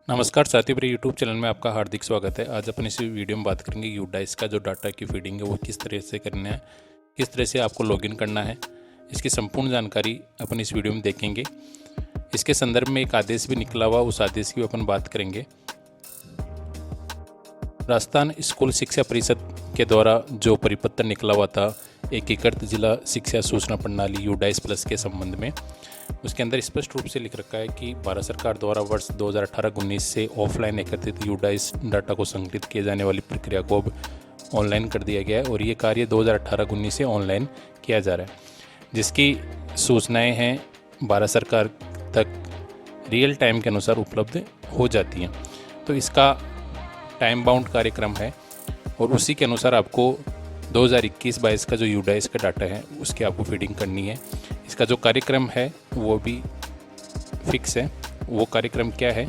नमस्कार साथियों, मेरे यूट्यूब चैनल में आपका हार्दिक स्वागत है। आज अपन इस वीडियो में बात करेंगे यूडाइस का जो डाटा की फीडिंग है वो किस तरह से करना है, किस तरह से आपको लॉगिन करना है। इसकी संपूर्ण जानकारी अपन इस वीडियो में देखेंगे। इसके संदर्भ में एक आदेश भी निकला हुआ, उस आदेश की अपन बात करेंगे। राजस्थान स्कूल शिक्षा परिषद के द्वारा जो परिपत्र निकला हुआ था एकीकृत जिला शिक्षा सूचना प्रणाली यूडाइस प्लस के संबंध में, उसके अंदर स्पष्ट रूप से लिख रखा है कि भारत सरकार द्वारा वर्ष 2018-19 से ऑफलाइन एकत्रित यूडाइस डाटा को संकलित किए जाने वाली प्रक्रिया को अब ऑनलाइन कर दिया गया है और ये कार्य 2018-19 से ऑनलाइन किया जा रहा है, जिसकी सूचनाएं हैं भारत सरकार तक रियल टाइम के अनुसार उपलब्ध हो जाती हैं। तो इसका टाइम बाउंड कार्यक्रम है और उसी के अनुसार आपको 2021-22 का जो यूडाइस का डाटा है उसकी आपको फीडिंग करनी है। इसका जो कार्यक्रम है वो भी फिक्स है। वो कार्यक्रम क्या है?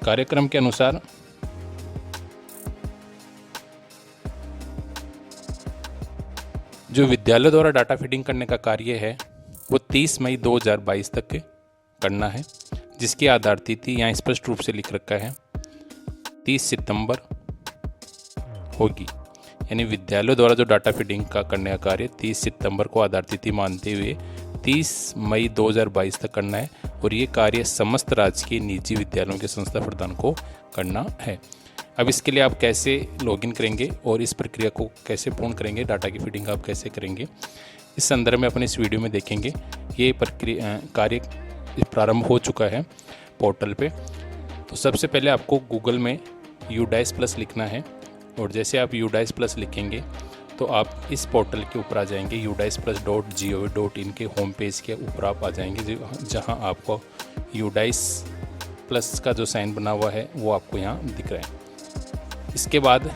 कार्यक्रम के अनुसार जो विद्यालय द्वारा डाटा फीडिंग करने का कार्य है वो 30 मई 2022 तक करना है, जिसकी आधार तिथि यहाँ स्पष्ट रूप से लिख रखा है 30 सितंबर होगी। यानी विद्यालय द्वारा जो डाटा फीडिंग का करने का कार्य 30 सितंबर को आधार तिथि मानते हुए 30 मई 2022 तक करना है और ये कार्य समस्त राजकीय निजी विद्यालयों के संस्था प्रधान को करना है। अब इसके लिए आप कैसे लॉगिन करेंगे और इस प्रक्रिया को कैसे पूर्ण करेंगे, डाटा की फीडिंग आप कैसे करेंगे, इस संदर्भ में अपन इस वीडियो में देखेंगे। ये प्रक्रिया कार्य प्रारंभ हो चुका है पोर्टल पे। तो सबसे पहले आपको गूगल में यूडाइस प्लस लिखना है और जैसे आप यूडाइस प्लस लिखेंगे तो आप इस पोर्टल के ऊपर आ जाएंगे। udaisplus.gov.in के होम पेज के ऊपर आप आ जाएंगे, जहां आपको यूडाइस प्लस का जो साइन बना हुआ है वो आपको यहाँ दिख रहा है। इसके बाद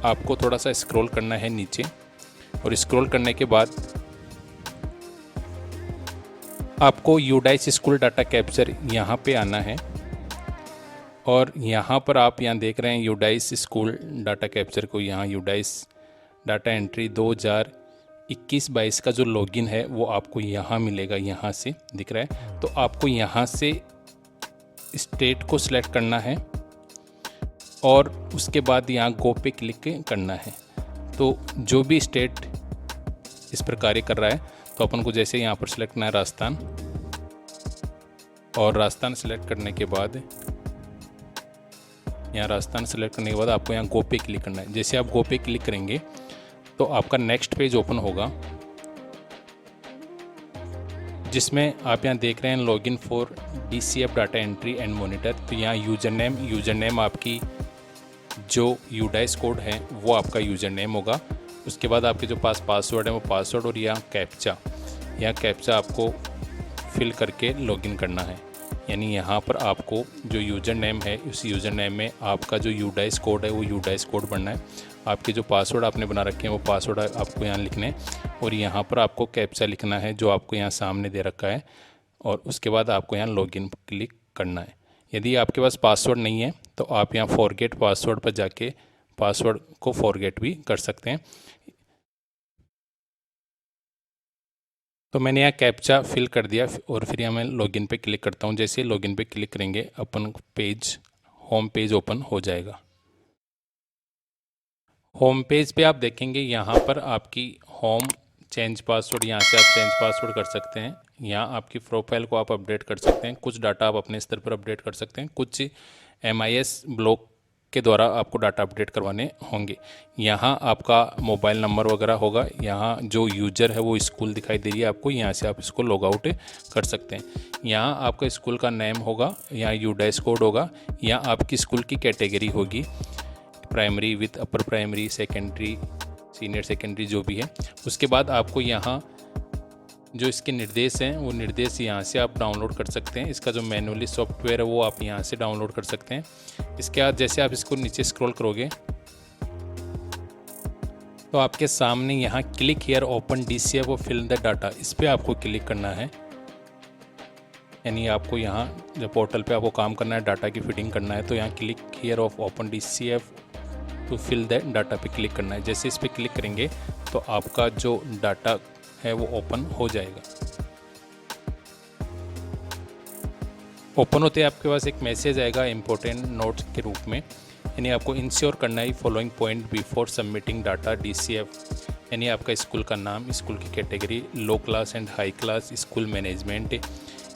आपको थोड़ा सा स्क्रॉल करना है नीचे और स्क्रॉल करने के बाद आपको यूडाइस स्कूल डाटा कैप्चर यहाँ पे आना है और यहाँ पर आप यहाँ देख रहे हैं यूडाइस स्कूल डाटा कैप्चर को। यहाँ यूडाइस डाटा एंट्री 2021-22 का जो लॉगिन है वो आपको यहाँ मिलेगा, यहाँ से दिख रहा है। तो आपको यहाँ से स्टेट को सिलेक्ट करना है और उसके बाद यहाँ गो पे क्लिक करना है। तो जो भी स्टेट इस पर कार्य कर रहा है तो अपन को जैसे यहाँ पर सिलेक्ट करना है राजस्थान, और राजस्थान सिलेक्ट करने के बाद यहाँ राजस्थान सेलेक्ट करने के बाद आपको यहाँ गो पे क्लिक करना है। जैसे आप गो पे क्लिक करेंगे तो आपका नेक्स्ट पेज ओपन होगा, जिसमें आप यहाँ देख रहे हैं login for DCF data entry and monitor. तो यहाँ यूजर नेम आपकी जो यूडाइस कोड है वो आपका यूजर नेम होगा। उसके बाद आपके जो पास पासवर्ड है वो पासवर्ड और यहाँ कैप्चा आपको फिल करके लॉगिन करना है। यानी यहाँ पर आपको जो यूज़र नेम है उस यूज़र नेम में आपका जो यूडाइस कोड है वो यूडाइस कोड भरना है। आपके जो पासवर्ड आपने बना रखे हैं वो पासवर्ड आपको यहाँ लिखने हैं और यहाँ पर आपको कैप्चा लिखना है जो आपको यहाँ सामने दे रखा है और उसके बाद आपको यहाँ लॉगिन पर क्लिक करना है। यदि आपके पास पासवर्ड नहीं है तो आप यहाँ फॉरगेट पासवर्ड पर जाके पासवर्ड को फॉरगेट भी कर सकते हैं। तो मैंने यहाँ कैप्चा फिल कर दिया और फिर यहाँ मैं लॉगिन पे क्लिक करता हूँ। जैसे लॉगिन पे क्लिक करेंगे अपन होम पेज ओपन हो जाएगा। होम पेज पे आप देखेंगे यहाँ पर आपकी होम चेंज पासवर्ड, यहाँ से आप चेंज पासवर्ड कर सकते हैं। यहाँ आपकी प्रोफाइल को आप अपडेट कर सकते हैं। कुछ डाटा आप अपने स्तर पर अपडेट कर सकते हैं, कुछ MIS ब्लॉक के द्वारा आपको डाटा अपडेट करवाने होंगे। यहाँ आपका मोबाइल नंबर वगैरह होगा। यहाँ जो यूजर है वो स्कूल दिखाई दे रही है आपको, यहाँ से आप इसको लॉग आउट कर सकते हैं। यहाँ आपका स्कूल का नेम होगा, यहाँ यूडाइस कोड होगा, यहाँ आपकी स्कूल की कैटेगरी होगी, primary with upper primary, secondary, senior secondary जो भी है। उसके बाद आपको यहाँ जो इसके निर्देश हैं वो निर्देश यहाँ से आप डाउनलोड कर सकते हैं। इसका जो मैनुअली सॉफ्टवेयर है वो आप यहाँ से डाउनलोड कर सकते हैं। इसके बाद जैसे आप इसको नीचे स्क्रॉल करोगे तो आपके सामने यहाँ क्लिक हियर ओपन DCF और फिल द डाटा, इस पर आपको क्लिक करना है। यानी आपको यहाँ जब पोर्टल पे आपको काम करना है, डाटा की फीडिंग करना है, तो यहाँ click here of open DCF to fill the data पे क्लिक करना है। जैसे इस पर क्लिक करेंगे तो आपका जो डाटा है वो ओपन हो जाएगा। ओपन होते ही आपके पास एक मैसेज आएगा इम्पोर्टेंट नोट्स के रूप में, यानी आपको इंश्योर करना है following point before submitting data DCF, यानी आपका स्कूल का नाम, स्कूल की category, low class and high class, school management,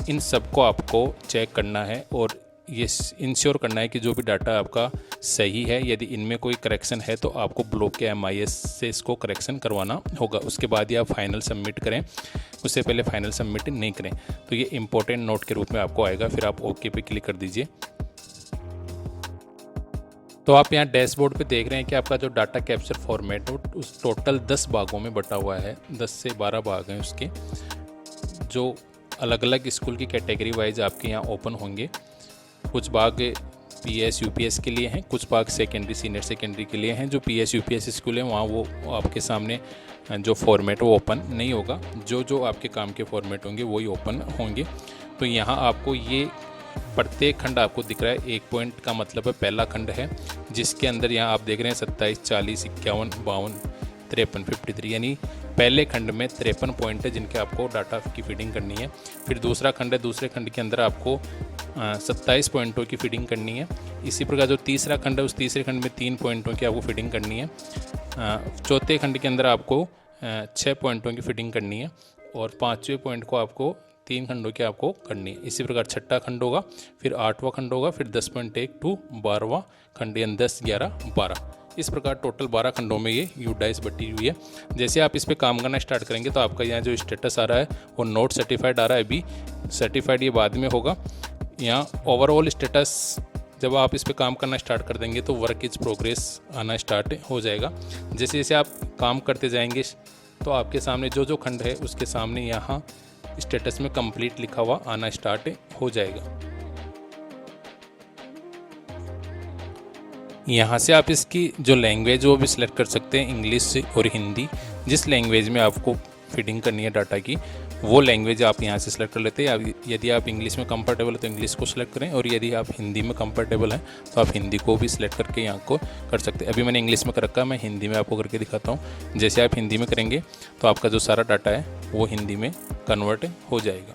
इन सब को आपको चेक करना है और ये इंश्योर करना है कि जो भी डाटा आपका सही है। यदि इनमें कोई करेक्शन है तो आपको ब्लॉक के MIS से इसको करेक्शन करवाना होगा। उसके बाद ही आप फाइनल सबमिट करें, उससे पहले फाइनल सबमिट नहीं करें। तो ये इंपॉर्टेंट नोट के रूप में आपको आएगा, फिर आप ओके पे क्लिक कर दीजिए। तो आप यहाँ डैशबोर्ड पे देख रहे हैं कि आपका जो डाटा कैप्चर फॉर्मेट है उस टोटल 10 भागों में बटा हुआ है। 10 से 12 भाग हैं उसके, जो अलग अलग स्कूल की कैटेगरी वाइज आपके यहाँ ओपन होंगे। कुछ भाग PS UPS के लिए हैं, कुछ भाग सेकेंडरी सीनियर सेकेंडरी के लिए हैं। जो PS UPS स्कूल है वहाँ वो आपके सामने जो फॉर्मेट वो ओपन नहीं होगा, जो आपके काम के फॉर्मेट होंगे वही ओपन होंगे। तो यहाँ आपको ये प्रत्येक खंड आपको दिख रहा है। 1 पॉइंट का मतलब है पहला खंड है, जिसके अंदर यहाँ आप देख रहे हैं 27, 40, 51, 52, 53, 53, यानी पहले खंड में 53 पॉइंट है जिनके आपको डाटा की फीडिंग करनी है। फिर दूसरा खंड है, दूसरे खंड के अंदर आपको 27 पॉइंटों की फीडिंग करनी है। इसी प्रकार जो तीसरा खंड है उस तीसरे खंड में 3 पॉइंटों की आपको फीडिंग करनी है। चौथे खंड के अंदर आपको 6 पॉइंटों की फीडिंग करनी है और 5वें पॉइंट को आपको 3 खंडों की आपको करनी है। इसी प्रकार छठा खंड होगा, फिर 8वां खंड होगा, फिर 10.1 टू 12वां खंड, यानी 10, 11, 12। इस प्रकार टोटल 12 खंडों में ये यूडाइस बटी हुई है। जैसे आप इस पर काम करना स्टार्ट करेंगे तो आपका यहाँ जो स्टेटस आ रहा है वो नोट सर्टिफाइड आ रहा है। अभी सर्टिफाइड ये बाद में होगा। यहाँ ओवरऑल स्टेटस जब आप इस पर काम करना स्टार्ट कर देंगे तो वर्क इज प्रोग्रेस आना स्टार्ट हो जाएगा। जैसे जैसे आप काम करते जाएंगे तो आपके सामने जो खंड है उसके सामने यहाँ स्टेटस में कंप्लीट लिखा हुआ आना स्टार्ट हो जाएगा। यहाँ से आप इसकी जो लैंग्वेज वो भी सिलेक्ट कर सकते हैं, इंग्लिश और हिंदी। जिस लैंग्वेज में आपको फीडिंग करनी है डाटा की वो लैंग्वेज आप यहाँ से सिलेक्ट कर लेते हैं। यदि आप इंग्लिश में कंफर्टेबल है तो इंग्लिश को सिलेक्ट करें, और यदि आप हिंदी में कंफर्टेबल हैं तो आप हिंदी को भी सिलेक्ट करके यहाँ को कर सकते हैं। अभी मैंने इंग्लिश में कर रखा है, मैं हिंदी में आपको करके दिखाता हूँ। जैसे आप हिंदी में करेंगे तो आपका जो सारा डाटा है वो हिंदी में कन्वर्ट हो जाएगा।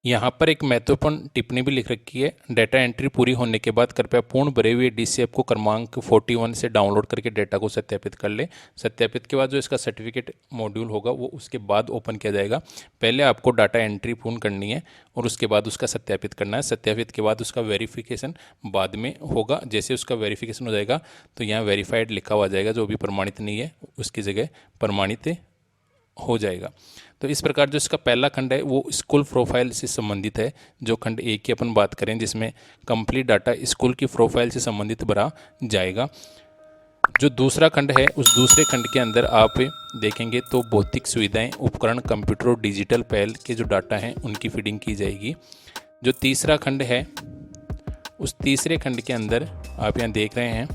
यहाँ पर एक महत्वपूर्ण टिप्पणी भी लिख रखी है, डाटा एंट्री पूरी होने के बाद कृपया पूर्ण भरे हुए DCF को क्रमांक 41 से डाउनलोड करके डाटा को सत्यापित कर ले। सत्यापित के बाद जो इसका सर्टिफिकेट मॉड्यूल होगा वो उसके बाद ओपन किया जाएगा। पहले आपको डाटा एंट्री पूर्ण करनी है और उसके बाद उसका सत्यापित करना है। सत्यापित के बाद उसका वेरिफिकेशन बाद में होगा। जैसे उसका वेरिफिकेशन हो जाएगा तो यहाँ वेरीफाइड लिखा हुआ जाएगा, जो भी प्रमाणित नहीं है उसकी जगह प्रमाणित हो जाएगा। तो इस प्रकार जो इसका पहला खंड है वो स्कूल प्रोफाइल से संबंधित है। जो खंड 1 की अपन बात करें जिसमें कंप्लीट डाटा स्कूल की प्रोफाइल से संबंधित भरा जाएगा। जो दूसरा खंड है उस दूसरे खंड के अंदर आप देखेंगे तो भौतिक सुविधाएं, उपकरण, कंप्यूटर और डिजिटल पहल के जो डाटा हैं उनकी फीडिंग की जाएगी। जो तीसरा खंड है उस तीसरे खंड के अंदर आप यहाँ देख रहे हैं,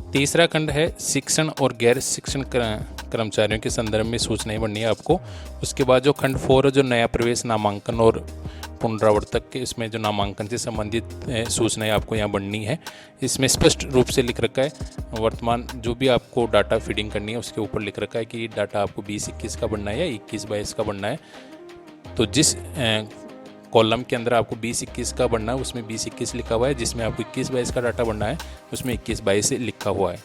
तीसरा खंड है शिक्षण और गैर शिक्षण कर्मचारियों के संदर्भ में सूचनाएं बढ़नी है आपको। उसके बाद जो खंड 4 है, जो नया प्रवेश, नामांकन और पुनरावर्तक के, इसमें जो नामांकन से संबंधित सूचनाएं आपको यहाँ बढ़नी है। इसमें स्पष्ट रूप से लिख रखा है वर्तमान जो भी आपको डाटा फीडिंग करनी है उसके ऊपर लिख रखा है कि डाटा आपको 20-21 का बढ़ना है या 21-22 का बढ़ना है। तो जिस कॉलम के अंदर आपको 20-21 का बढ़ना है उसमें 20-21 लिखा हुआ है, जिसमें आपको 21-22 का डाटा बढ़ना है उसमें 21-22 लिखा हुआ है।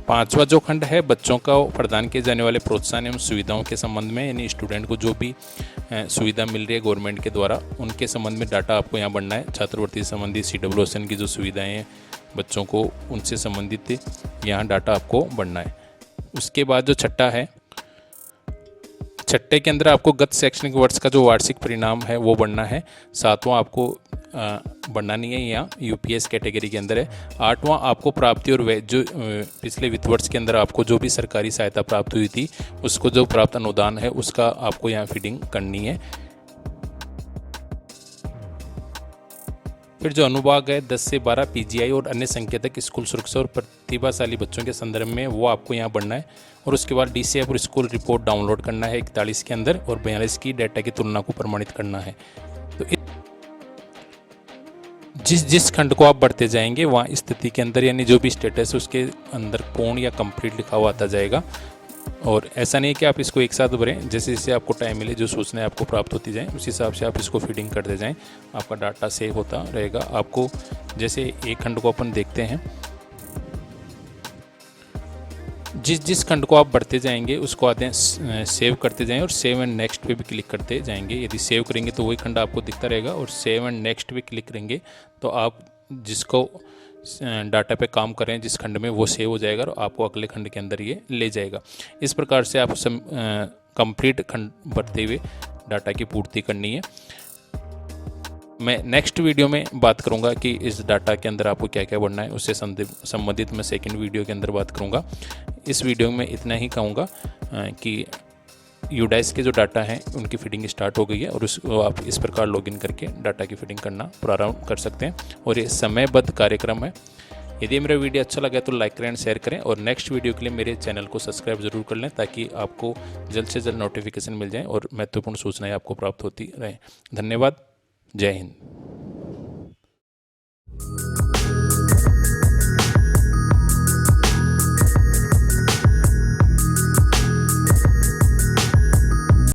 5वां जो खंड है बच्चों का प्रदान किए जाने वाले प्रोत्साहन एवं सुविधाओं के संबंध में, यानी स्टूडेंट को जो भी सुविधा मिल रही है गवर्नमेंट के द्वारा उनके संबंध में डाटा आपको यहाँ बढ़ना है। छात्रवृत्ति संबंधी CWSN की जो सुविधाएं हैं बच्चों को उनसे संबंधित यहाँ डाटा आपको बढ़ना है। उसके बाद जो छठा है, छठे के अंदर आपको गत शैक्षणिक वर्ष का जो वार्षिक परिणाम है वो बढ़ना है। 7वां आपको बढ़ना नहीं है, यहाँ UPS कैटेगरी के अंदर है। 8वां आपको प्राप्ति और जो पिछले वित्त वर्ष के अंदर आपको जो भी सरकारी सहायता प्राप्त हुई थी उसको जो प्राप्त अनुदान है उसका आपको यहाँ फीडिंग करनी है। फिर जो अनुभाग है 10 से 12 PGI और अन्य संकेतक स्कूल सुरक्षा और प्रतिभाशाली बच्चों के संदर्भ में वो आपको यहाँ बढ़ना है। और उसके बाद DCF और स्कूल रिपोर्ट डाउनलोड करना है 41 के अंदर, और 42 की डाटा की तुलना को प्रमाणित करना है। तो जिस जिस खंड को आप बढ़ते जाएंगे वहाँ स्थिति के अंदर यानी जो भी स्टेटस है उसके अंदर पूर्ण या कंप्लीट लिखा हुआ आता जाएगा। और ऐसा नहीं है कि आप इसको एक साथ भरें, जैसे जैसे आपको टाइम मिले जो सूचनाएं आपको प्राप्त होती जाएं उस हिसाब से आप इसको फीडिंग करते जाएं, आपका डाटा सेव होता रहेगा। आपको जैसे एक खंड को अपन देखते हैं, जिस जिस खंड को आप बढ़ते जाएंगे उसको आते हैं सेव करते जाएं और सेव एंड नेक्स्ट पे भी क्लिक करते जाएंगे। यदि सेव करेंगे तो वही खंड आपको दिखता रहेगा और सेव एंड नेक्स्ट पे क्लिक करेंगे तो आप जिसको डाटा पे काम करें जिस खंड में वो सेव हो जाएगा और आपको अगले खंड के अंदर ये ले जाएगा। इस प्रकार से आप कंप्लीट खंड बढ़ते हुए डाटा की पूर्ति करनी है। मैं नेक्स्ट वीडियो में बात करूंगा कि इस डाटा के अंदर आपको क्या क्या बढ़ना है, उससे संबंधित मैं सेकंड वीडियो के अंदर बात करूंगा। इस वीडियो में इतना ही कहूँगा कि यूडाइस के जो डाटा हैं उनकी फीडिंग स्टार्ट हो गई है और उसको आप इस प्रकार लॉगिन करके डाटा की फीडिंग करना प्रारंभ कर सकते हैं और ये समयबद्ध कार्यक्रम है। यदि मेरा वीडियो अच्छा लगा तो लाइक करें, शेयर करें और नेक्स्ट वीडियो के लिए मेरे चैनल को सब्सक्राइब जरूर कर लें ताकि आपको जल्द से जल्द नोटिफिकेशन मिल जाए और महत्वपूर्ण सूचनाएं आपको प्राप्त होती रहें। धन्यवाद। जय हिंद।